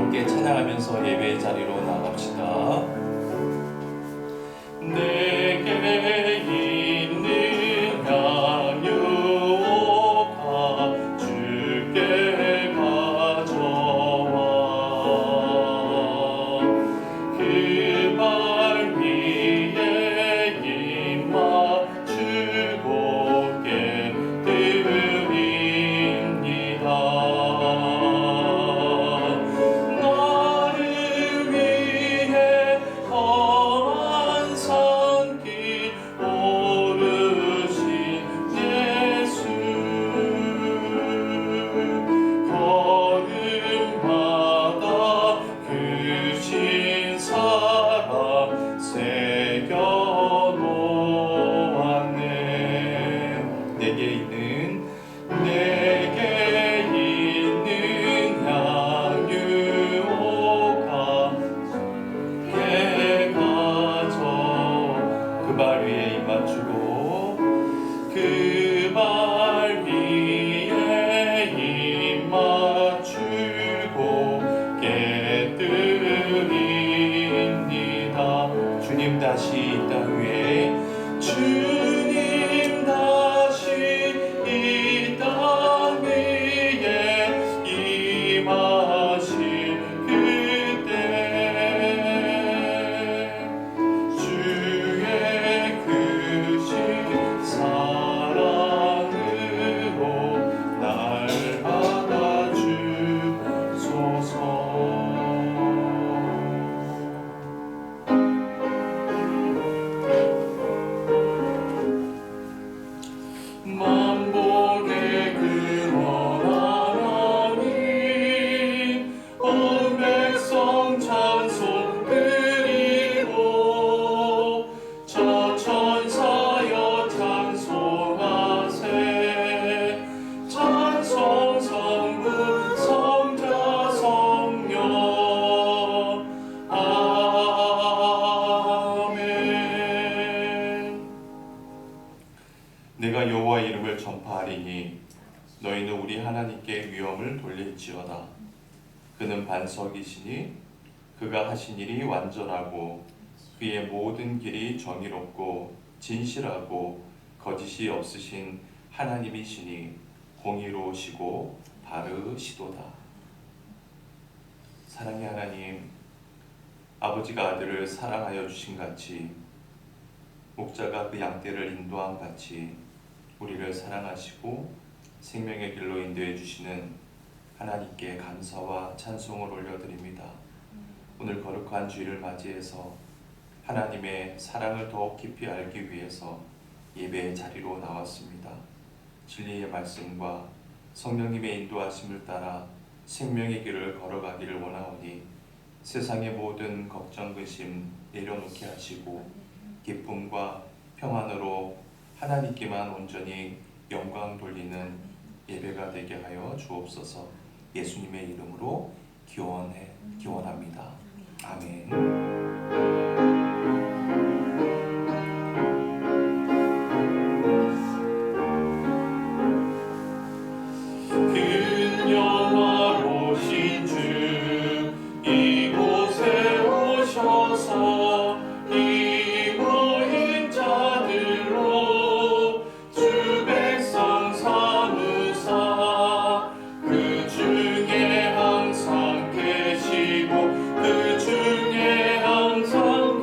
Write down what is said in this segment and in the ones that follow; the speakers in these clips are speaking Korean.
함께 찬양하면서 예배의 자리로 나갑시다. 내게 있는 양육아 주께 가져와 그 발 위에 입 맞추고 깨뜨립니다. 나를 위해 험한 산길 오르신 예수 걸음마다 크신 사랑 새겨놓았네. 내게 있는 양육아 깨 가져 그 발 위에 입 맞추고 그 발 위에 입 맞추고 깨뜨립니다. 주님 다시 이 땅 위에 주님 다시 이 땅 위에 임하신 그때 주의 크신 사랑으로 날 받아주소서. 만복의 근원 하나님 온 백성 찬송 드리고 저 천사여 찬송하세. 찬송 성부 성자 성령 아멘. 내가 여호와의 이름을 전파하리니 너희는 우리 하나님께 위엄을 돌릴지어다. 그는 반석이시니 그가 하신 일이 완전하고 그의 모든 길이 정의롭고 진실하고 거짓이 없으신 하나님이시니 공의로우시고 바르시도다. 사랑의 하나님, 아버지가 아들을 사랑하여 주신 같이 목자가 그 양떼를 인도한 같이 우리를 사랑하시고 생명의 길로 인도해 주시는 하나님께 감사와 찬송을 올려드립니다. 오늘 거룩한 주일을 맞이해서 하나님의 사랑을 더욱 깊이 알기 위해서 예배의 자리로 나왔습니다. 진리의 말씀과 성령님의 인도하심을 따라 생명의 길을 걸어가기를 원하오니 세상의 모든 걱정, 근심 내려놓게 하시고 기쁨과 평안으로 하나님께만 온전히 영광 돌리는 예배가 되게 하여 주옵소서. 예수님의 이름으로 기원합니다. 아멘. 영화로신 주 이곳에 오셔서 이 모인 자들로 주 백성 삼으사 그 중에 항상 계시고 그 중에 항상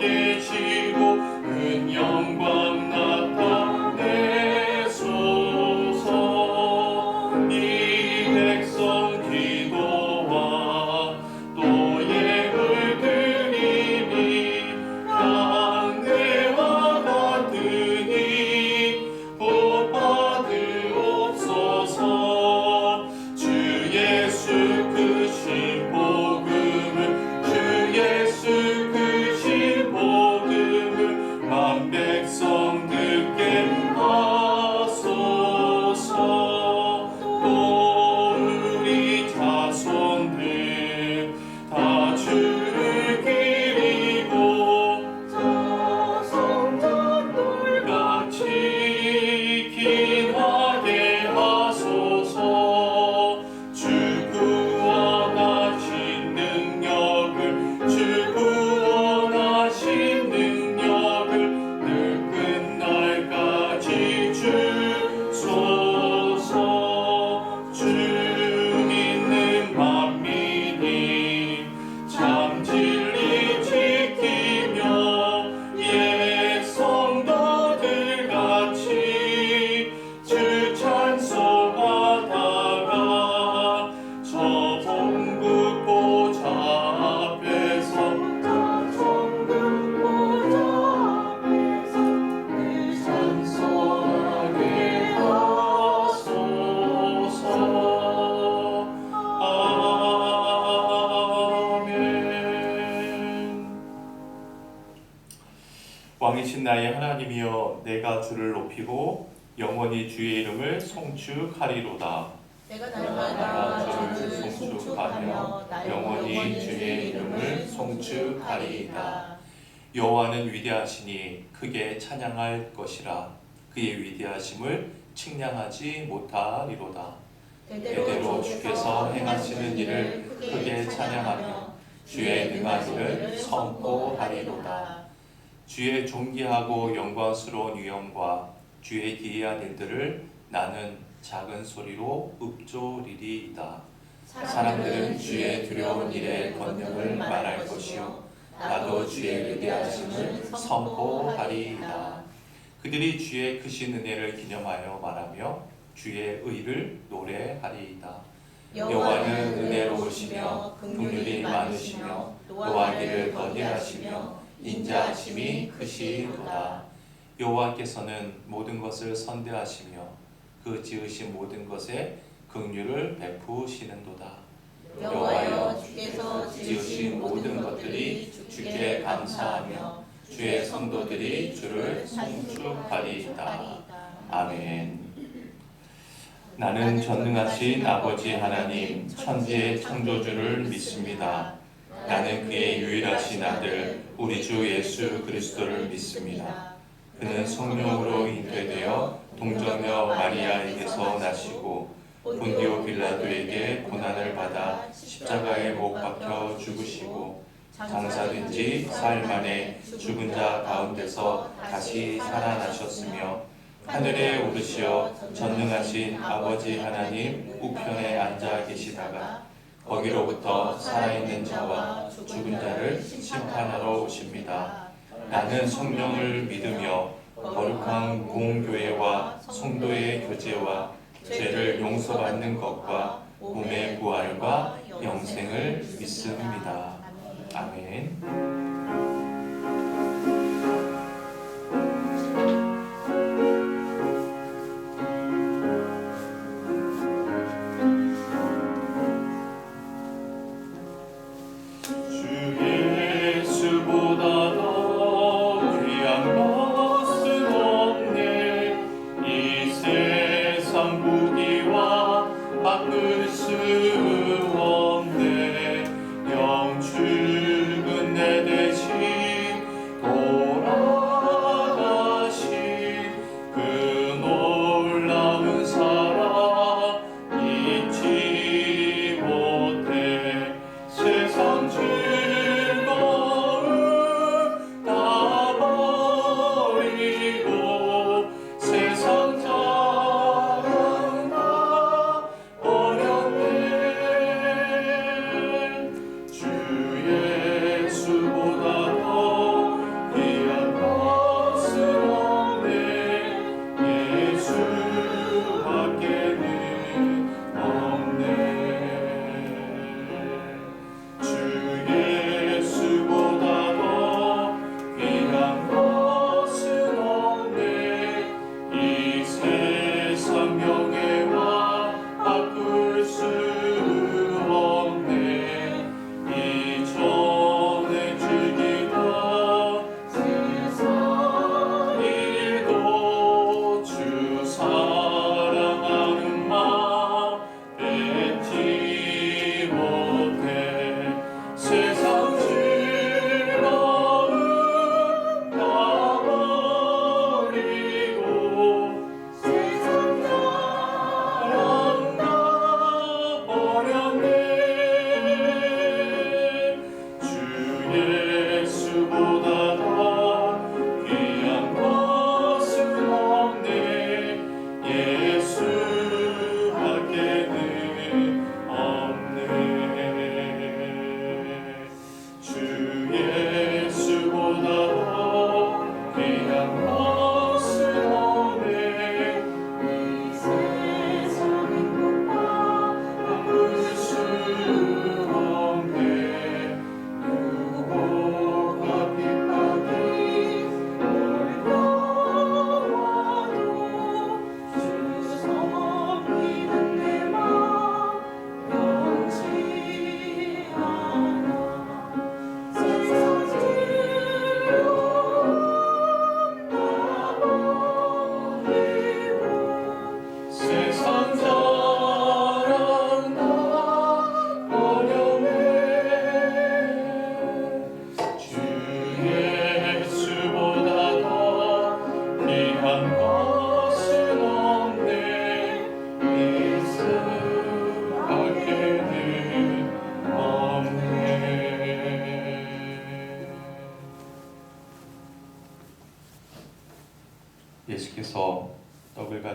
왕이신 나의 하나님이여 내가 주를 높이고 영원히 주의 이름을 송축하리로다. 내가 날마다 주를 송축하며 송축하며 영원히 주의 이름을 송축하리이다. 여호와는 위대하시니 크게 찬양할 것이라. 그의 위대하심을 측량하지 못하리로다. 대대로 주께서 행하시는 일을 크게 찬양하며 주의 능한 일을 선포하리로다. 주의 존귀하고 영광스러운 위엄과 주의 기이한 일들을 나는 작은 소리로 읊조리리이다. 사람들은 주의 두려운 일의 권능을 말할 것이요 나도 주의 위대하심을 선포하리이다. 그들이 주의 크신 은혜를 기념하여 말하며 주의 의를 노래하리이다. 여호와는 은혜로우시며 긍휼이 많으시며 노하기를 더디하시며 인자하심이 크시도다. 여호와께서는 모든 것을 선대하시며 그 지으신 모든 것에 긍휼을 베푸시는도다. 여호와여 주께서 지으신 모든 것들이 주께 감사하며 주의 성도들이 주를 송축하리이다. 아멘. 나는 전능하신 아버지 하나님 천지의 창조주를 믿습니다. 나는 그의 유일하신 아들 우리 주 예수 그리스도를 믿습니다. 그는 성령으로 잉태되어 동정녀 마리아에게서 나시고 본디오 빌라도에게 고난을 받아 십자가에 못 박혀 죽으시고 장사된 지 사흘 만에 죽은 자 가운데서 다시 살아나셨으며 하늘에 오르시어 전능하신 아버지 하나님 우편에 앉아 계시다가 거기로부터 살아있는 자와 죽은 자를 심판하러 오십니다. 나는 성령을 믿으며 거룩한 공교회와 성도의 교제와 죄를 용서받는 것과 몸의 부활과 영생을 믿습니다. 아멘. 바꿀 수 없네. 영축은 내 대신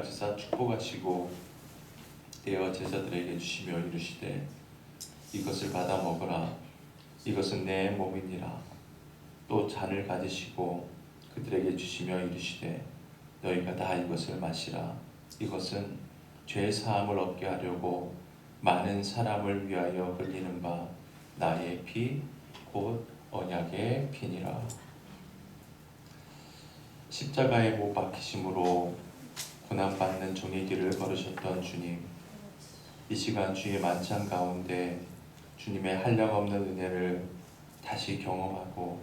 가지사 축복하시고 떼어 제자들에게 주시며 이르시되 이것을 받아 먹으라 이것은 내 몸이니라. 또 잔을 가지시고 그들에게 주시며 이르시되 너희가 다 이것을 마시라. 이것은 죄 사함을 얻게 하려고 많은 사람을 위하여 흘리는 바 나의 피 곧 언약의 피니라. 십자가에 못 박히심으로 고난받는 종의 길을 걸으셨던 주님, 이 시간 주의 만찬 가운데 주님의 한량없는 은혜를 다시 경험하고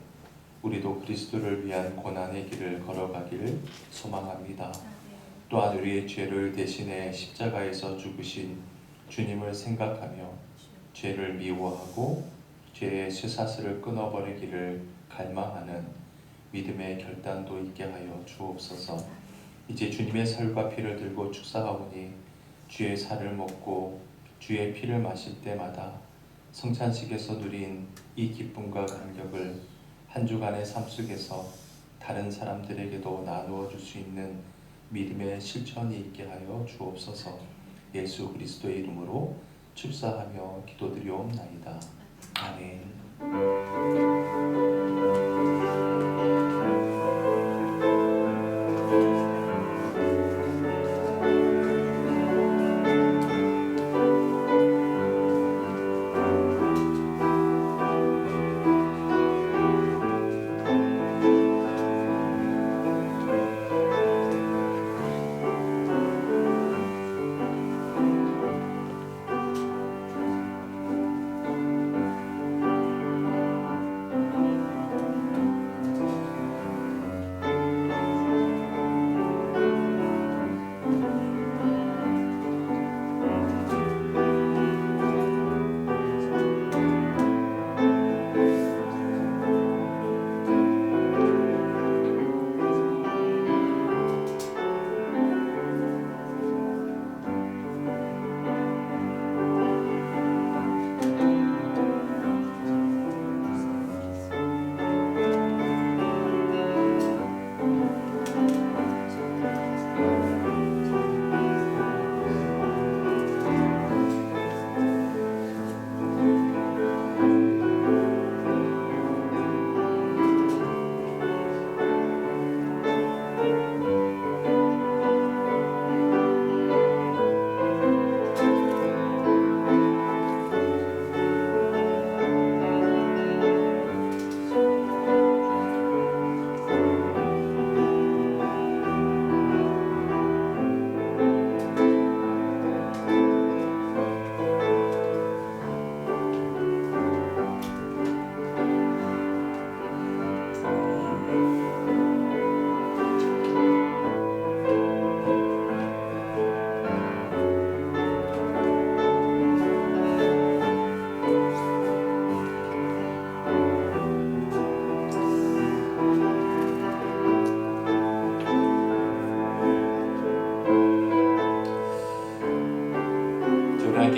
우리도 그리스도를 위한 고난의 길을 걸어가길 소망합니다. 또한 우리의 죄를 대신해 십자가에서 죽으신 주님을 생각하며 죄를 미워하고 죄의 쇠사슬을 끊어버리기를 갈망하는 믿음의 결단도 있게 하여 주옵소서. 이제 주님의 살과 피를 들고 축사하오니 주의 살을 먹고 주의 피를 마실 때마다 성찬식에서 누린 이 기쁨과 감격을 한 주간의 삶 속에서 다른 사람들에게도 나누어 줄 수 있는 믿음의 실천이 있게 하여 주옵소서. 예수 그리스도의 이름으로 축사하며 기도드리옵나이다. 아멘.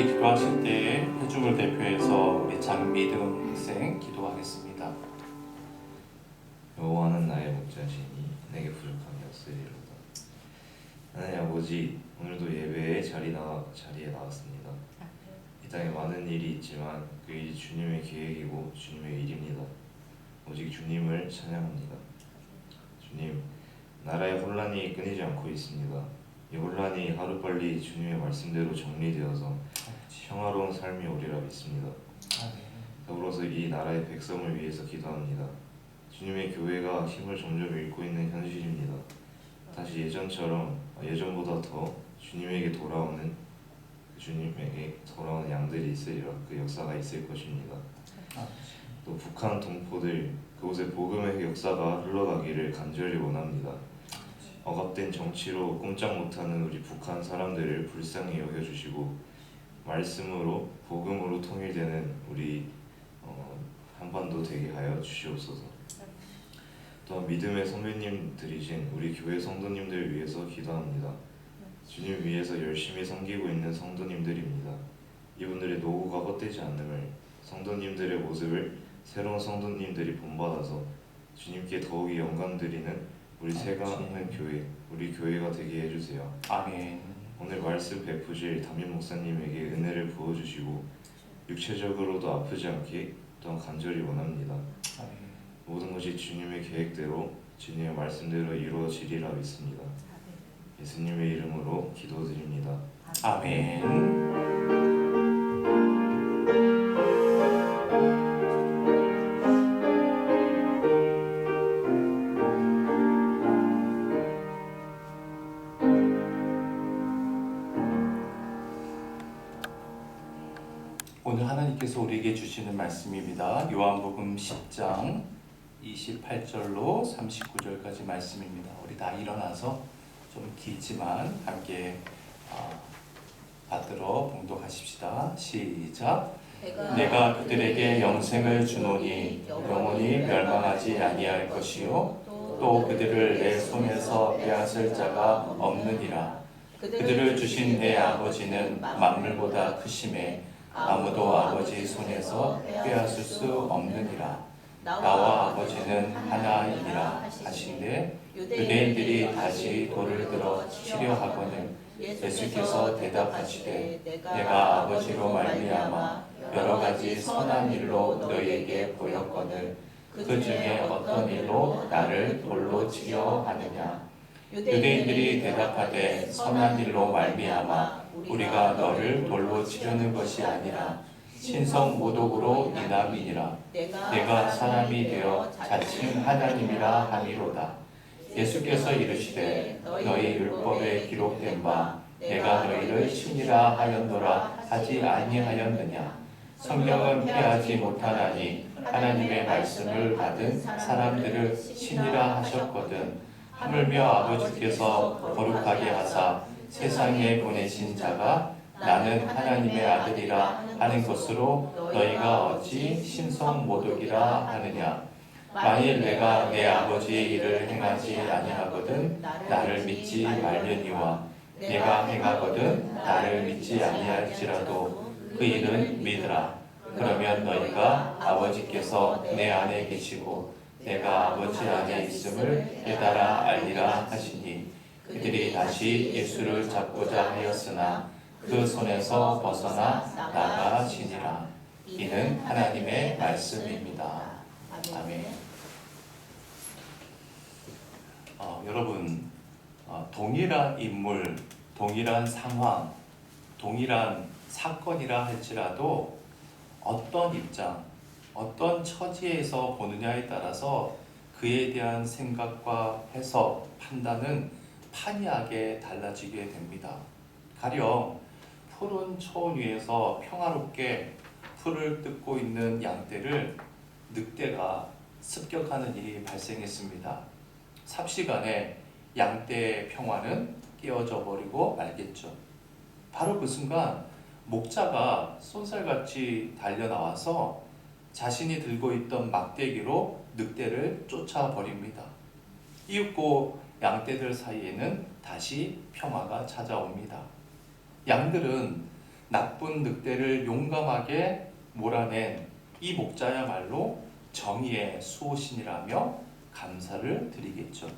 함께 기도하실 때에 회중을 대표해서 우리 장미등 학생 기도하겠습니다. 여호와는 나의 목자시니 내게 부족함이 없으리로다. 하나님 아버지, 오늘도 예배의 자리에 나왔습니다. 이 땅에 많은 일이 있지만 그 일이 주님의 계획이고 주님의 일입니다. 오직 주님을 찬양합니다. 주님, 나라의 혼란이 끊이지 않고 있습니다. 이 혼란이 하루빨리 주님의 말씀대로 정리되어서 평화로운 삶이 오리라 믿습니다. 더불어서 이 나라의 백성을 위해서 기도합니다. 주님의 교회가 힘을 점점 잃고 있는 현실입니다. 다시 예전보다 더 주님에게 돌아오는 양들이 있으리라. 그 역사가 있을 것입니다. 또 북한 동포들 그곳에 복음의 역사가 흘러가기를 간절히 원합니다. 억압된 정치로 꼼짝 못하는 우리 북한 사람들을 불쌍히 여겨주시고 말씀으로 복음으로 통일되는 우리 한반도 되게 하여 주시옵소서. 또한 믿음의 선배님들이신 우리 교회 성도님들 위해서 기도합니다. 주님 위해서 열심히 섬기고 있는 성도님들입니다. 이분들의 노고가 헛되지 않음을, 성도님들의 모습을 새로운 성도님들이 본받아서 주님께 더욱이 영광 드리는 우리 새가는 교회, 우리 교회가 되게 해주세요. 아멘. 오늘 말씀 베푸실 담임 목사님에게 은혜를 부어주시고 육체적으로도 아프지 않게 또한 간절히 원합니다. 아멘. 모든 것이 주님의 계획대로 주님의 말씀대로 이루어지리라 믿습니다. 예수님의 이름으로 기도드립니다. 아멘. 오늘 하나님께서 우리에게 주시는 말씀입니다. 요한복음 10장 28절로 39절까지 말씀입니다. 우리 다 일어나서 좀 길지만 함께 받들어 봉독하십시다. 시작. 내가 그들에게 영생을 주노니 영원히 멸망하지 아니할 것이요 또 그들을 내 손에서 빼앗을 자가 없느니라. 그들을 주신 내 아버지는 만물보다 크심에 아무도 아버지 손에서 빼앗을 수 없느니라. 나와 아버지는 하나이니라 하신대 유대인들이 다시 돌을 들어 치려 하거늘 예수께서 대답하시되 내가 아버지로 말미암아 여러 가지 선한 일로 너희에게 보였거늘 그 중에 어떤 일로 나를 돌로 치려 하느냐. 유대인들이 대답하되 선한 일로 말미암아 우리가 너를 돌로 치려는 것이 아니라 신성 모독으로 인함이니라. 내가 사람이 되어 자칭 하나님이라 함이로다. 예수께서 이르시되 너희 율법에 기록된 바 내가 너희를 신이라 하였노라 하지 아니하였느냐. 성경은 피하지 못하나니 하나님의 말씀을 받은 사람들을 신이라 하셨거든. 하물며 아버지께서 거룩하게 하사 세상에 보내신 자가 나는 하나님의 아들이라 하는 것으로 너희가 어찌 신성 모독이라 하느냐. 만일 내가 내 아버지의 일을 행하지 아니하거든 나를 믿지 말려니와 내가 행하거든 나를 믿지 아니할지라도 그 일은 믿으라. 그러면 너희가 아버지께서 내 안에 계시고 내가 아버지 안에 있음을 깨달아 알리라 하시니 그들이 다시 예수를 잡고자 하였으나 그 손에서 벗어나 나가시니라. 이는 하나님의 말씀입니다. 아멘. 여러분, 동일한 인물, 동일한 상황, 동일한 사건이라 할지라도 어떤 입장, 어떤 처지에서 보느냐에 따라서 그에 대한 생각과 해석, 판단은 판이하게 달라지게 됩니다. 가령 푸른 초원 위에서 평화롭게 풀을 뜯고 있는 양떼를 늑대가 습격하는 일이 발생했습니다. 삽시간에 양떼의 평화는 깨어져 버리고 말겠죠. 바로 그 순간 목자가 쏜살같이 달려나와서 자신이 들고 있던 막대기로 늑대를 쫓아버립니다. 이윽고 양떼들 사이에는 다시 평화가 찾아옵니다. 양들은 나쁜 늑대를 용감하게 몰아낸 이 목자야말로 정의의 수호신이라며 감사를 드리겠죠.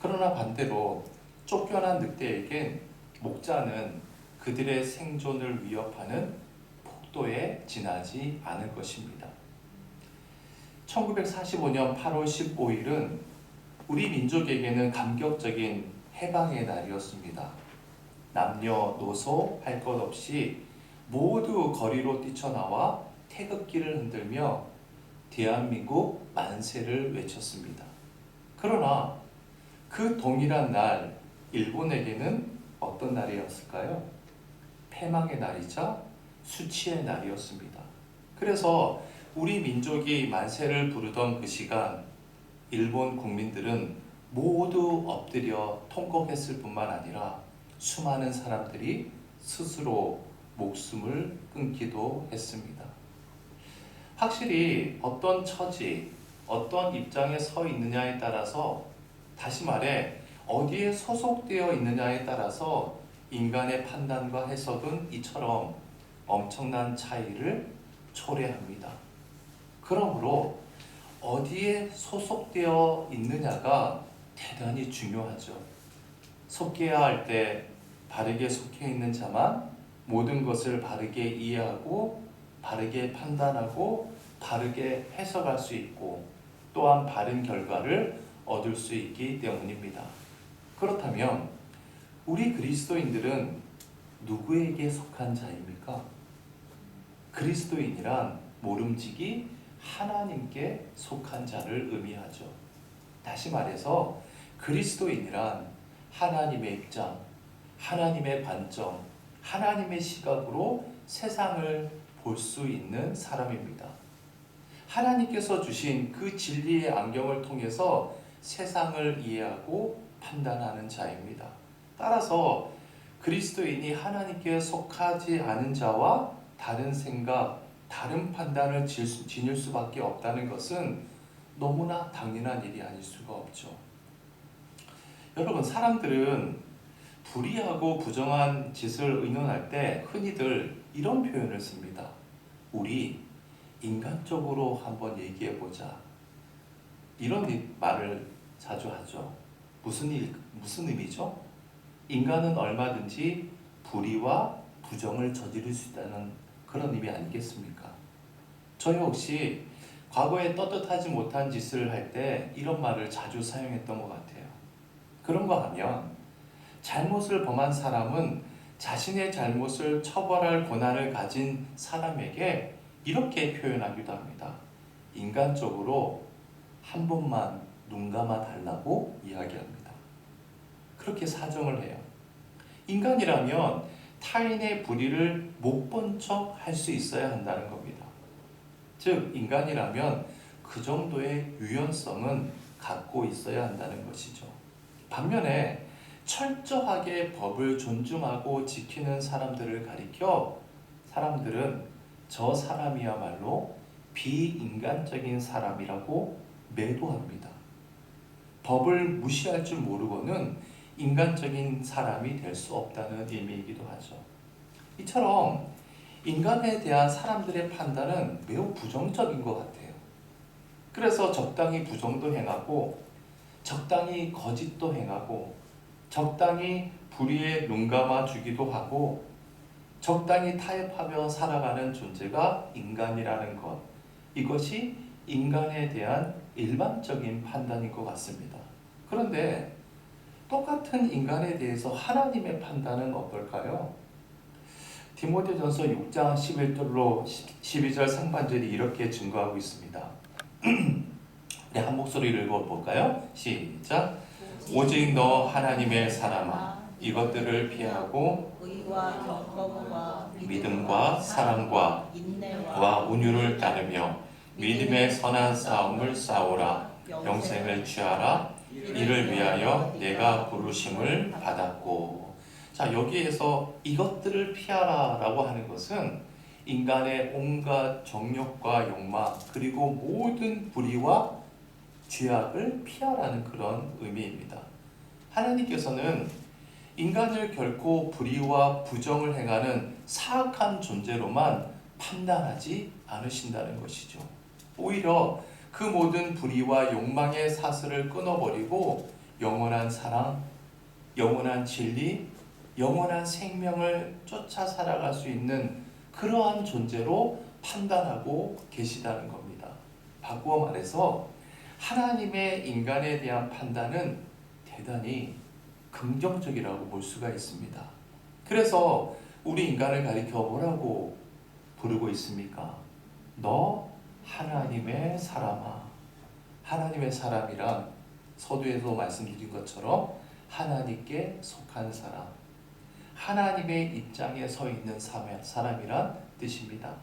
그러나 반대로 쫓겨난 늑대에겐 목자는 그들의 생존을 위협하는 폭도에 지나지 않을 것입니다. 1945년 8월 15일은 우리 민족에게는 감격적인 해방의 날이었습니다. 남녀노소 할 것 없이 모두 거리로 뛰쳐나와 태극기를 흔들며 대한민국 만세를 외쳤습니다. 그러나 그 동일한 날 일본에게는 어떤 날이었을까요? 패망의 날이자 수치의 날이었습니다. 그래서 우리 민족이 만세를 부르던 그 시간 일본 국민들은 모두 엎드려 통곡했을 뿐만 아니라 수많은 사람들이 스스로 목숨을 끊기도 했습니다. 확실히 어떤 처지, 어떤 입장에 서 있느냐에 따라서, 다시 말해 어디에 소속되어 있느냐에 따라서 인간의 판단과 해석은 이처럼 엄청난 차이를 초래합니다. 그러므로 어디에 소속되어 있느냐가 대단히 중요하죠. 속해야 할 때 바르게 속해 있는 자만 모든 것을 바르게 이해하고 바르게 판단하고 바르게 해석할 수 있고 또한 바른 결과를 얻을 수 있기 때문입니다. 그렇다면 우리 그리스도인들은 누구에게 속한 자입니까? 그리스도인이란 모름지기 하나님께 속한 자를 의미하죠. 다시 말해서 그리스도인이란 하나님의 입장, 하나님의 관점, 하나님의 시각으로 세상을 볼 수 있는 사람입니다. 하나님께서 주신 그 진리의 안경을 통해서 세상을 이해하고 판단하는 자입니다. 따라서 그리스도인이 하나님께 속하지 않은 자와 다른 생각, 다른 판단을 지닐 수밖에 없다는 것은 너무나 당연한 일이 아닐 수가 없죠. 여러분, 사람들은 불의하고 부정한 짓을 의논할 때 흔히들 이런 표현을 씁니다. 우리 인간적으로 한번 얘기해보자. 이런 말을 자주 하죠. 무슨 의미죠? 인간은 얼마든지 불의와 부정을 저지를 수 있다는 그런 의미 아니겠습니까? 저 역시 과거에 떳떳하지 못한 짓을 할 때 이런 말을 자주 사용했던 것 같아요. 그런가 하면 잘못을 범한 사람은 자신의 잘못을 처벌할 권한을 가진 사람에게 이렇게 표현하기도 합니다. 인간적으로 한 번만 눈 감아 달라고 이야기합니다. 그렇게 사정을 해요. 인간이라면 타인의 불의를 못 본 척 할 수 있어야 한다는 겁니다. 즉, 인간이라면 그 정도의 유연성은 갖고 있어야 한다는 것이죠. 반면에 철저하게 법을 존중하고 지키는 사람들을 가리켜 사람들은 저 사람이야말로 비인간적인 사람이라고 매도합니다. 법을 무시할 줄 모르고는 인간적인 사람이 될 수 없다는 의미이기도 하죠. 이처럼 인간에 대한 사람들의 판단은 매우 부정적인 것 같아요. 그래서 적당히 부정도 행하고 적당히 거짓도 행하고 적당히 불의에 눈 감아 주기도 하고 적당히 타협하며 살아가는 존재가 인간이라는 것, 이것이 인간에 대한 일반적인 판단인 것 같습니다. 그런데 똑같은 인간에 대해서 하나님의 판단은 어떨까요? 디모데전서 6장 11절로 12절 상반절이 이렇게 증거하고 있습니다. 네, 한 목소리를 읽어볼까요? 시작. 오직 너 하나님의 사람아, 이것들을 피하고 의와 경건과 믿음과 사랑과 인내와 온유를 따르며 믿음의 선한 싸움을 싸우라. 영생을 취하라. 이를 위하여 내가 부르심을 받았고. 자, 여기에서 이것들을 피하라 라고 하는 것은 인간의 온갖 정욕과 욕망 그리고 모든 불의와 죄악을 피하라는 그런 의미입니다. 하나님께서는 인간을 결코 불의와 부정을 행하는 사악한 존재로만 판단하지 않으신다는 것이죠. 오히려 그 모든 불의와 욕망의 사슬을 끊어버리고 영원한 사랑, 영원한 진리, 영원한 생명을 쫓아 살아갈 수 있는 그러한 존재로 판단하고 계시다는 겁니다. 바꾸어 말해서 하나님의 인간에 대한 판단은 대단히 긍정적이라고 볼 수가 있습니다. 그래서 우리 인간을 가리켜 뭐라고 부르고 있습니까? 너 하나님의 사람아. 하나님의 사람이란 서두에도 말씀드린 것처럼 하나님께 속한 사람, 하나님의 입장에 서 있는 사람이란 뜻입니다.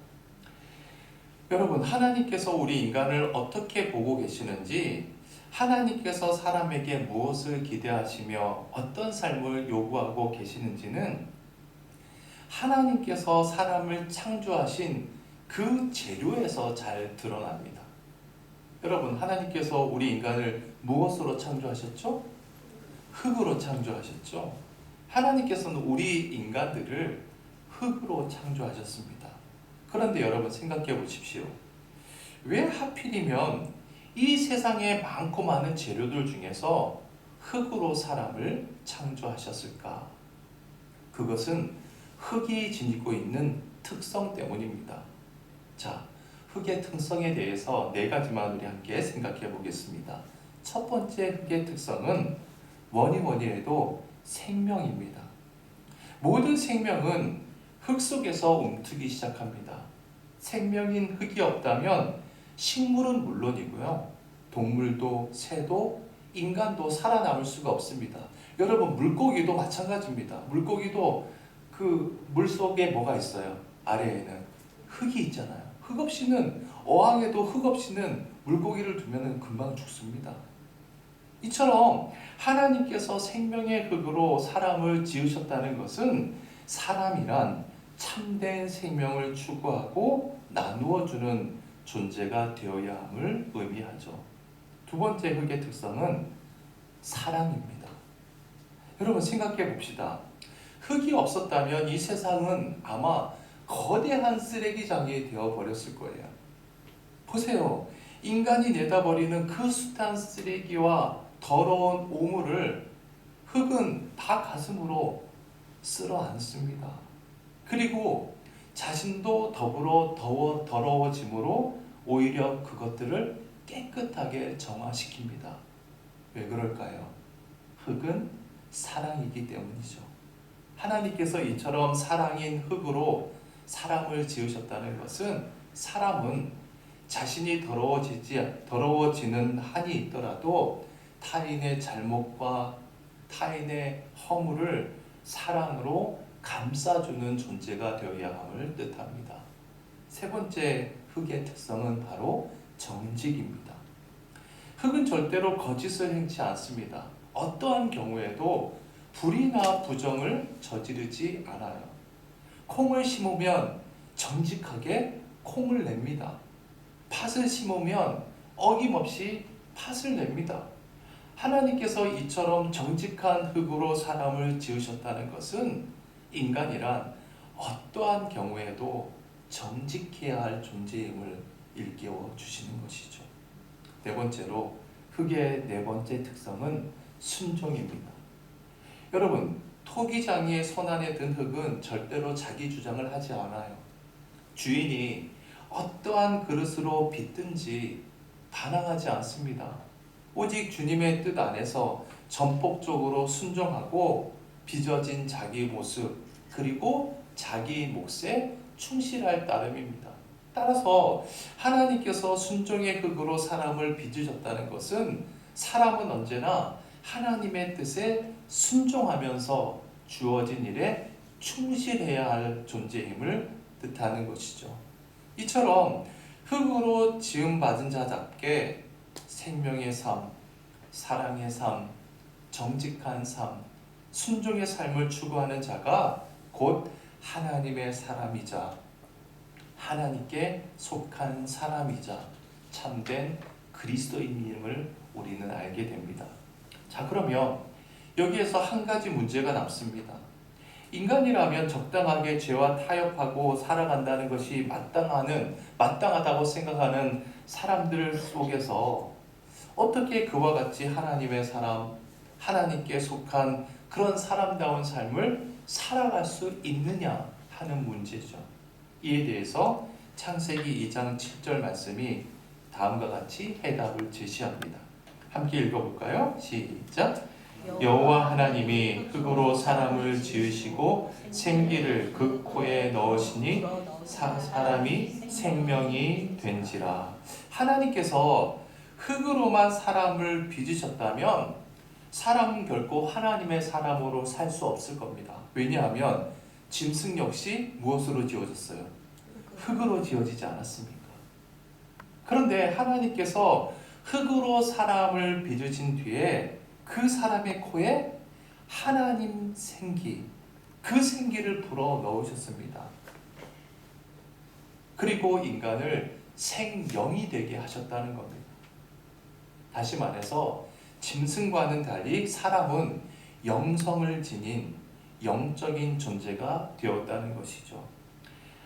여러분, 하나님께서 우리 인간을 어떻게 보고 계시는지, 하나님께서 사람에게 무엇을 기대하시며 어떤 삶을 요구하고 계시는지는 하나님께서 사람을 창조하신 그 재료에서 잘 드러납니다. 여러분, 하나님께서 우리 인간을 무엇으로 창조하셨죠? 흙으로 창조하셨죠. 하나님께서는 우리 인간들을 흙으로 창조하셨습니다. 그런데 여러분 생각해 보십시오. 왜 하필이면 이 세상에 많고 많은 재료들 중에서 흙으로 사람을 창조하셨을까? 그것은 흙이 지니고 있는 특성 때문입니다. 자, 흙의 특성에 대해서 네 가지만 우리 함께 생각해 보겠습니다. 첫 번째 흙의 특성은 뭐니 해도 생명입니다. 모든 생명은 흙 속에서 움트기 시작합니다. 생명인 흙이 없다면 식물은 물론이고요, 동물도, 새도, 인간도 살아남을 수가 없습니다. 여러분, 물고기도 마찬가지입니다. 물고기도 그 물속에 뭐가 있어요? 아래에는 흙이 있잖아요. 흙 없이는, 어항에도 흙 없이는 물고기를 두면 금방 죽습니다. 이처럼 하나님께서 생명의 흙으로 사람을 지으셨다는 것은 사람이란 참된 생명을 추구하고 나누어주는 존재가 되어야 함을 의미하죠. 두 번째 흙의 특성은 사랑입니다. 여러분, 생각해 봅시다. 흙이 없었다면 이 세상은 아마 거대한 쓰레기장이 되어버렸을 거예요. 보세요. 인간이 내다버리는 그 숱한 쓰레기와 더러운 오물을 흙은 다 가슴으로 쓸어 안습니다. 그리고 자신도 더불어 더러워짐으로 오히려 그것들을 깨끗하게 정화시킵니다. 왜 그럴까요? 흙은 사랑이기 때문이죠. 하나님께서 이처럼 사랑인 흙으로 사람을 지으셨다는 것은 사람은 자신이 더러워지는 한이 있더라도 타인의 잘못과 타인의 허물을 사랑으로 감싸주는 존재가 되어야 함을 뜻합니다. 세 번째 흙의 특성은 바로 정직입니다. 흙은 절대로 거짓을 행치 않습니다. 어떠한 경우에도 불의나 부정을 저지르지 않아요. 콩을 심으면 정직하게 콩을 냅니다. 팥을 심으면 어김없이 팥을 냅니다. 하나님께서 이처럼 정직한 흙으로 사람을 지으셨다는 것은 인간이란 어떠한 경우에도 정직해야 할 존재임을 일깨워 주시는 것이죠. 네 번째로 흙의 네 번째 특성은 순종입니다. 여러분, 토기장이의 손안에 든 흙은 절대로 자기 주장을 하지 않아요. 주인이 어떠한 그릇으로 빚든지 반항하지 않습니다. 오직 주님의 뜻 안에서 전폭적으로 순종하고 빚어진 자기 모습, 그리고 자기 몫에 충실할 따름입니다. 따라서 하나님께서 순종의 흙으로 사람을 빚으셨다는 것은 사람은 언제나 하나님의 뜻에 순종하면서 주어진 일에 충실해야 할 존재임을 뜻하는 것이죠. 이처럼 흙으로 지음받은 자답게 생명의 삶, 사랑의 삶, 정직한 삶, 순종의 삶을 추구하는 자가 곧 하나님의 사람이자 하나님께 속한 사람이자 참된 그리스도인임을 우리는 알게 됩니다. 자, 그러면 여기에서 한 가지 문제가 남습니다. 인간이라면 적당하게 죄와 타협하고 살아간다는 것이 마땅하다고 생각하는 사람들 속에서 어떻게 그와 같이 하나님의 사람, 하나님께 속한 그런 사람다운 삶을 살아갈 수 있느냐 하는 문제죠. 이에 대해서 창세기 2장 7절 말씀이 다음과 같이 해답을 제시합니다. 함께 읽어볼까요? 시작. 여호와 하나님이 흙으로 사람을 지으시고 생기를 그 코에 넣으시니 사람이 생명이 된지라. 하나님께서 흙으로만 사람을 빚으셨다면 사람은 결코 하나님의 사람으로 살 수 없을 겁니다. 왜냐하면 짐승 역시 무엇으로 지어졌어요? 흙으로 지어지지 않았습니까? 그런데 하나님께서 흙으로 사람을 빚으신 뒤에 그 사람의 코에 하나님 생기, 그 생기를 불어 넣으셨습니다. 그리고 인간을 생명이 되게 하셨다는 겁니다. 다시 말해서 짐승과는 달리 사람은 영성을 지닌 영적인 존재가 되었다는 것이죠.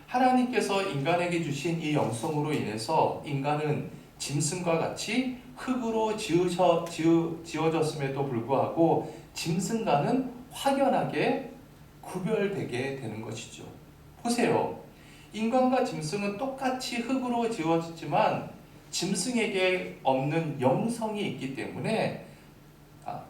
하나님께서 인간에게 주신 이 영성으로 인해서 인간은 짐승과 같이 흙으로 지어졌음에도 불구하고 짐승과는 확연하게 구별되게 되는 것이죠. 보세요. 인간과 짐승은 똑같이 흙으로 지어졌지만 짐승에게 없는 영성이 있기 때문에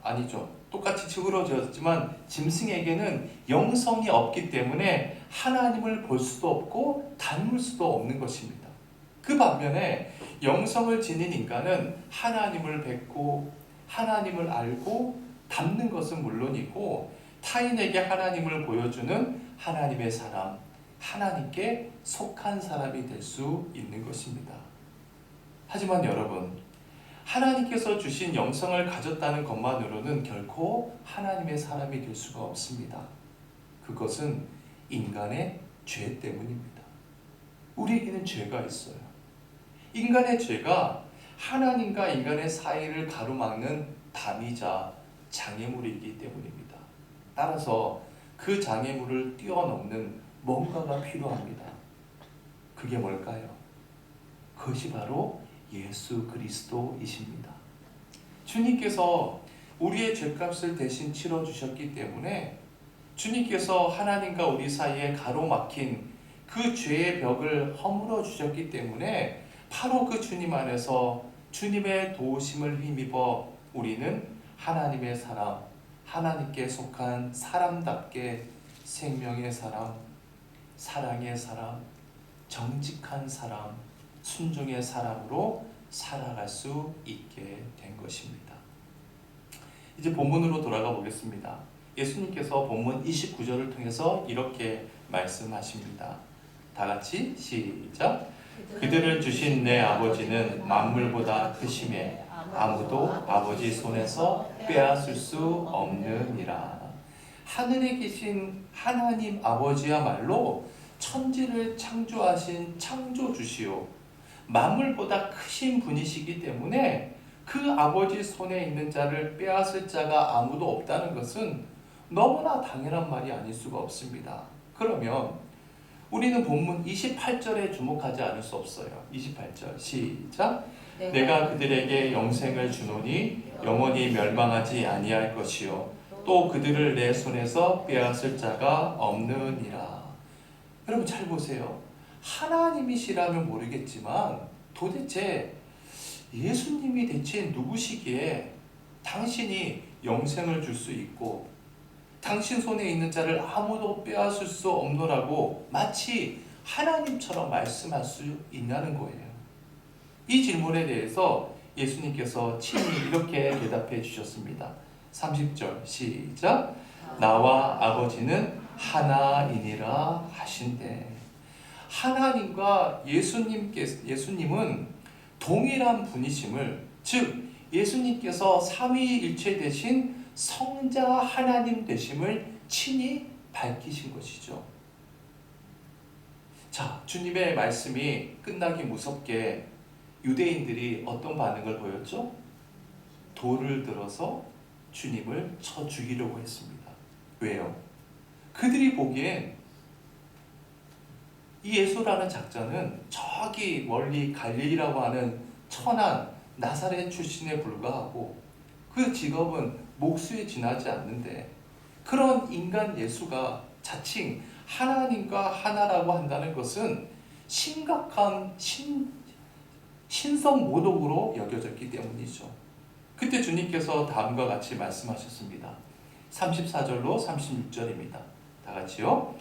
아니죠. 똑같이 흙으로 지어졌지만 짐승에게는 영성이 없기 때문에 하나님을 볼 수도 없고 닮을 수도 없는 것입니다. 그 반면에 영성을 지닌 인간은 하나님을 뵙고 하나님을 알고 닮는 것은 물론이고 타인에게 하나님을 보여주는 하나님의 사람, 하나님께 속한 사람이 될 수 있는 것입니다. 하지만 여러분, 하나님께서 주신 영성을 가졌다는 것만으로는 결코 하나님의 사람이 될 수가 없습니다. 그것은 인간의 죄 때문입니다. 우리에게는 죄가 있어요. 인간의 죄가 하나님과 인간의 사이를 가로막는 담이자 장애물이기 때문입니다. 따라서 그 장애물을 뛰어넘는 뭔가가 필요합니다. 그게 뭘까요? 그것이 바로 예수 그리스도이십니다. 주님께서 우리의 죄값을 대신 치러주셨기 때문에 주님께서 하나님과 우리 사이에 가로막힌 그 죄의 벽을 허물어 주셨기 때문에 바로 그 주님 안에서 주님의 도우심을 힘입어 우리는 하나님의 사람, 하나님께 속한 사람답게 생명의 사람, 사랑의 사람, 정직한 사람, 순종의 사람으로 살아갈 수 있게 된 것입니다. 이제 본문으로 돌아가 보겠습니다. 예수님께서 본문 29절을 통해서 이렇게 말씀하십니다. 다 같이 시작. 그들을 주신 내 아버지는 만물보다 크심에 아무도 아버지 손에서 빼앗을 수 없느니라. 하늘에 계신 하나님 아버지야말로 천지를 창조하신 창조주시오 만물보다 크신 분이시기 때문에 그 아버지 손에 있는 자를 빼앗을 자가 아무도 없다는 것은 너무나 당연한 말이 아닐 수가 없습니다. 그러면 우리는 본문 28절에 주목하지 않을 수 없어요. 28절 시작. 내가 그들에게 영생을 주노니 영원히 멸망하지 아니할 것이요 또 그들을 내 손에서 빼앗을 자가 없느니라. 여러분 잘 보세요. 하나님이시라면 모르겠지만 도대체 예수님이 대체 누구시기에 당신이 영생을 줄 수 있고 당신 손에 있는 자를 아무도 빼앗을 수 없노라고 마치 하나님처럼 말씀할 수 있냐는 거예요. 이 질문에 대해서 예수님께서 친히 이렇게 대답해 주셨습니다. 30절 시작. 나와 아버지는 하나이니라 하신대. 하나님과 예수님은 동일한 분이심을, 즉 예수님께서 삼위일체 되신 성자 하나님 되심을 친히 밝히신 것이죠. 자, 주님의 말씀이 끝나기 무섭게 유대인들이 어떤 반응을 보였죠? 돌을 들어서 주님을 쳐 죽이려고 했습니다. 왜요? 그들이 보기엔 이 예수라는 작자는 저기 멀리 갈릴리라고 하는 천한 나사렛 출신에 불과하고 그 직업은 목수에 지나지 않는데 그런 인간 예수가 자칭 하나님과 하나라고 한다는 것은 심각한 신성 모독으로 여겨졌기 때문이죠. 그때 주님께서 다음과 같이 말씀하셨습니다. 34절로 36절입니다. 다 같이요.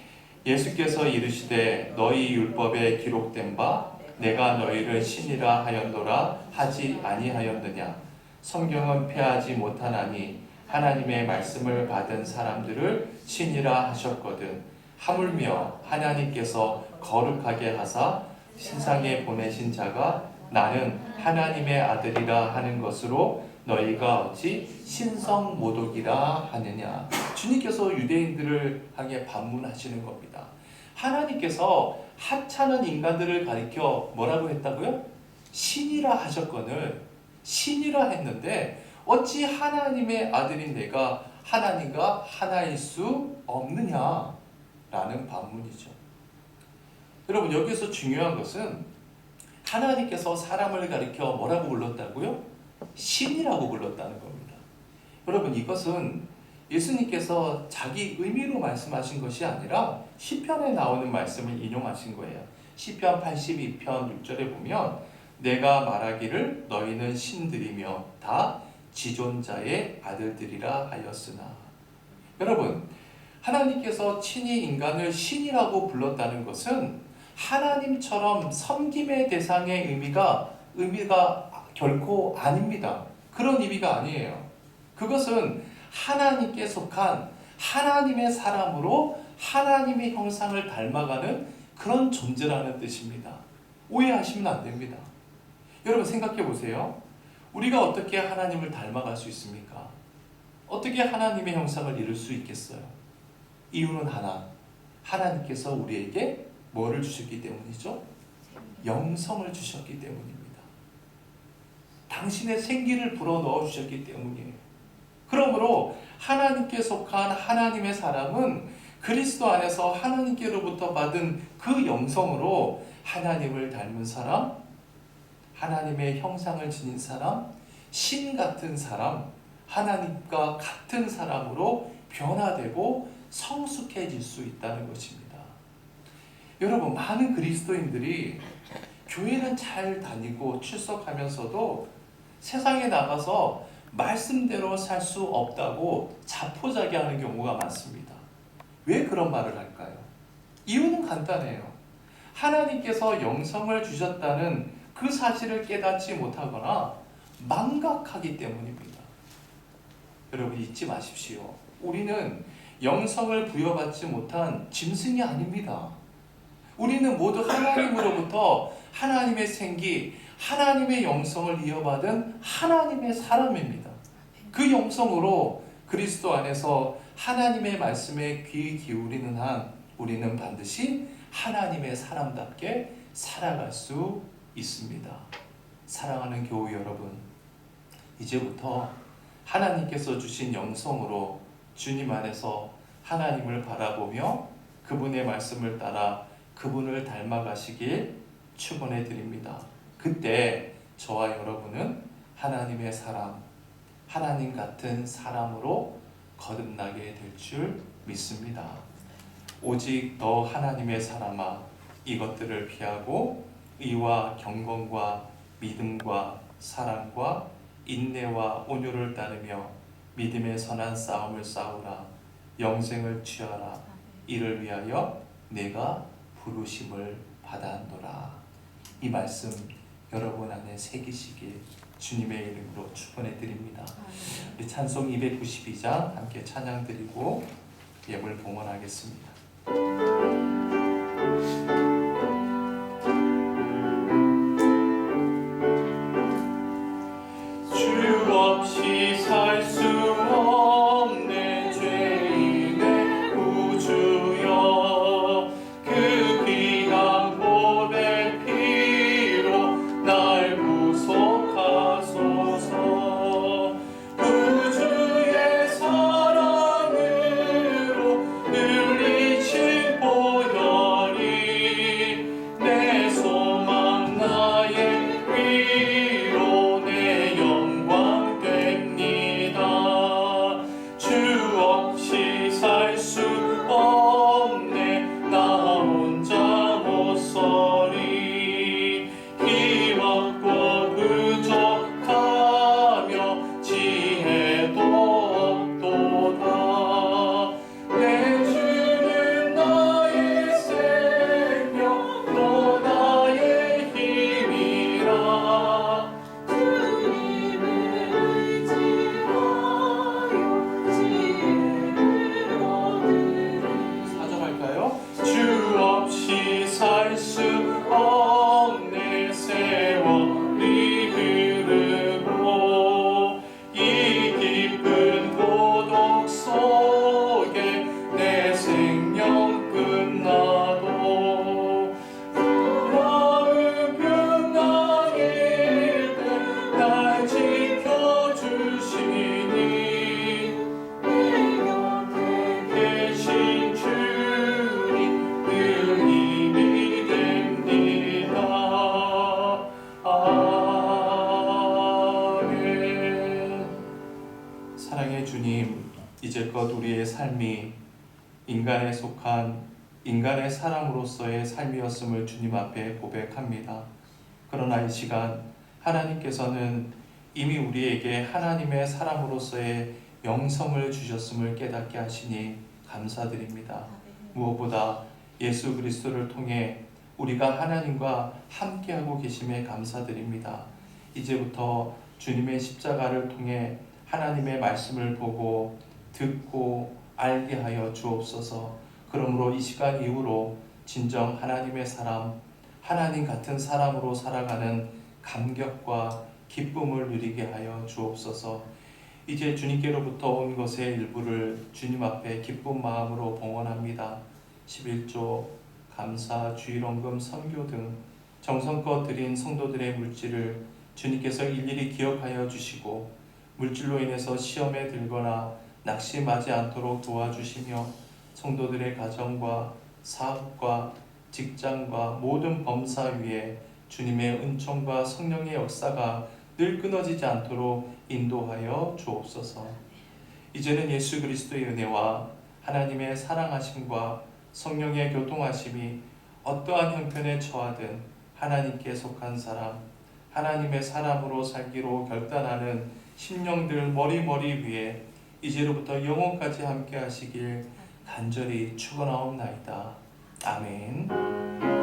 예수께서 이르시되 너희 율법에 기록된 바 내가 너희를 신이라 하였노라 하지 아니하였느냐. 성경은 폐하지 못하나니 하나님의 말씀을 받은 사람들을 신이라 하셨거든. 하물며 하나님께서 거룩하게 하사 세상에 보내신 자가 나는 하나님의 아들이라 하는 것으로 너희가 어찌 신성 모독이라 하느냐. 주님께서 유대인들을 향해 반문하시는 겁니다. 하나님께서 하찮은 인간들을 가리켜 뭐라고 했다고요? 신이라 하셨거늘 신이라 했는데 어찌 하나님의 아들인 내가 하나님과 하나일 수 없느냐라는 반문이죠. 여러분 여기서 중요한 것은 하나님께서 사람을 가리켜 뭐라고 불렀다고요? 신이라고 불렀다는 겁니다. 여러분, 이것은 예수님께서 자기 의미로 말씀하신 것이 아니라 시편에 나오는 말씀을 인용하신 거예요. 시편 82편 6절에 보면 내가 말하기를 너희는 신들이며 다 지존자의 아들들이라 하였으나. 여러분, 하나님께서 친히 인간을 신이라고 불렀다는 것은 하나님처럼 섬김의 대상의 의미가 결코 아닙니다. 그런 의미가 아니에요. 그것은 하나님께 속한 하나님의 사람으로 하나님의 형상을 닮아가는 그런 존재라는 뜻입니다. 오해하시면 안 됩니다. 여러분, 생각해 보세요. 우리가 어떻게 하나님을 닮아갈 수 있습니까? 어떻게 하나님의 형상을 이룰 수 있겠어요? 이유는 하나, 하나님께서 우리에게 뭐를 주셨기 때문이죠? 영성을 주셨기 때문입니다. 당신의 생기를 불어넣어 주셨기 때문이에요. 그러므로 하나님께 속한 하나님의 사람은 그리스도 안에서 하나님께로부터 받은 그 영성으로 하나님을 닮은 사람, 하나님의 형상을 지닌 사람, 신 같은 사람, 하나님과 같은 사람으로 변화되고 성숙해질 수 있다는 것입니다. 여러분, 많은 그리스도인들이 교회는 잘 다니고 출석하면서도 세상에 나가서 말씀대로 살 수 없다고 자포자기하는 경우가 많습니다. 왜 그런 말을 할까요? 이유는 간단해요. 하나님께서 영성을 주셨다는 그 사실을 깨닫지 못하거나 망각하기 때문입니다. 여러분, 잊지 마십시오. 우리는 영성을 부여받지 못한 짐승이 아닙니다. 우리는 모두 하나님으로부터 하나님의 생기, 하나님의 영성을 이어받은 하나님의 사람입니다. 그 영성으로 그리스도 안에서 하나님의 말씀에 귀 기울이는 한 우리는 반드시 하나님의 사람답게 살아갈 수 있습니다. 사랑하는 교우 여러분, 이제부터 하나님께서 주신 영성으로 주님 안에서 하나님을 바라보며 그분의 말씀을 따라 그분을 닮아가시길 축원해 드립니다. 그때 저와 여러분은 하나님의 사람, 하나님 같은 사람으로 거듭나게 될 줄 믿습니다. 오직 너 하나님의 사람아, 이것들을 피하고 의와 경건과 믿음과 사랑과 인내와 온유를 따르며 믿음의 선한 싸움을 싸우라. 영생을 취하라. 이를 위하여 내가 부르심을 받았노라. 이 말씀 여러분 안에 새기시길 주님의 이름으로 축원해 드립니다. 우리 찬송 292장 함께 찬양 드리고 예물 봉헌하겠습니다. 주 없이 살 수 없네 죄인의 구주여, 그 귀한 보배 피로 날 구속하소서. 구주의 사랑으로 늘 이제껏 우리의 삶이 인간에 속한 인간의 사람으로서의 삶이었음을 주님 앞에 고백합니다. 그러나 이 시간 하나님께서는 이미 우리에게 하나님의 사람으로서의 영성을 주셨음을 깨닫게 하시니 감사드립니다. 무엇보다 예수 그리스도를 통해 우리가 하나님과 함께하고 계심에 감사드립니다. 이제부터 주님의 십자가를 통해 하나님의 말씀을 보고 듣고 알게 하여 주옵소서. 그러므로 이 시간 이후로 진정 하나님의 사람, 하나님 같은 사람으로 살아가는 감격과 기쁨을 누리게 하여 주옵소서. 이제 주님께로부터 온 것의 일부를 주님 앞에 기쁜 마음으로 봉헌합니다. 11조, 감사, 주일원금, 선교 등 정성껏 드린 성도들의 물질을 주님께서 일일이 기억하여 주시고 물질로 인해서 시험에 들거나 낙심하지 않도록 도와주시며 성도들의 가정과 사업과 직장과 모든 범사 위에 주님의 은총과 성령의 역사가 늘 끊어지지 않도록 인도하여 주옵소서. 이제는 예수 그리스도의 은혜와 하나님의 사랑하심과 성령의 교통하심이 어떠한 형편에 처하든 하나님께 속한 사람, 하나님의 사람으로 살기로 결단하는 심령들 머리머리 위에 이제로부터 영원까지 함께 하시길 간절히 축원하옵나이다. 아멘.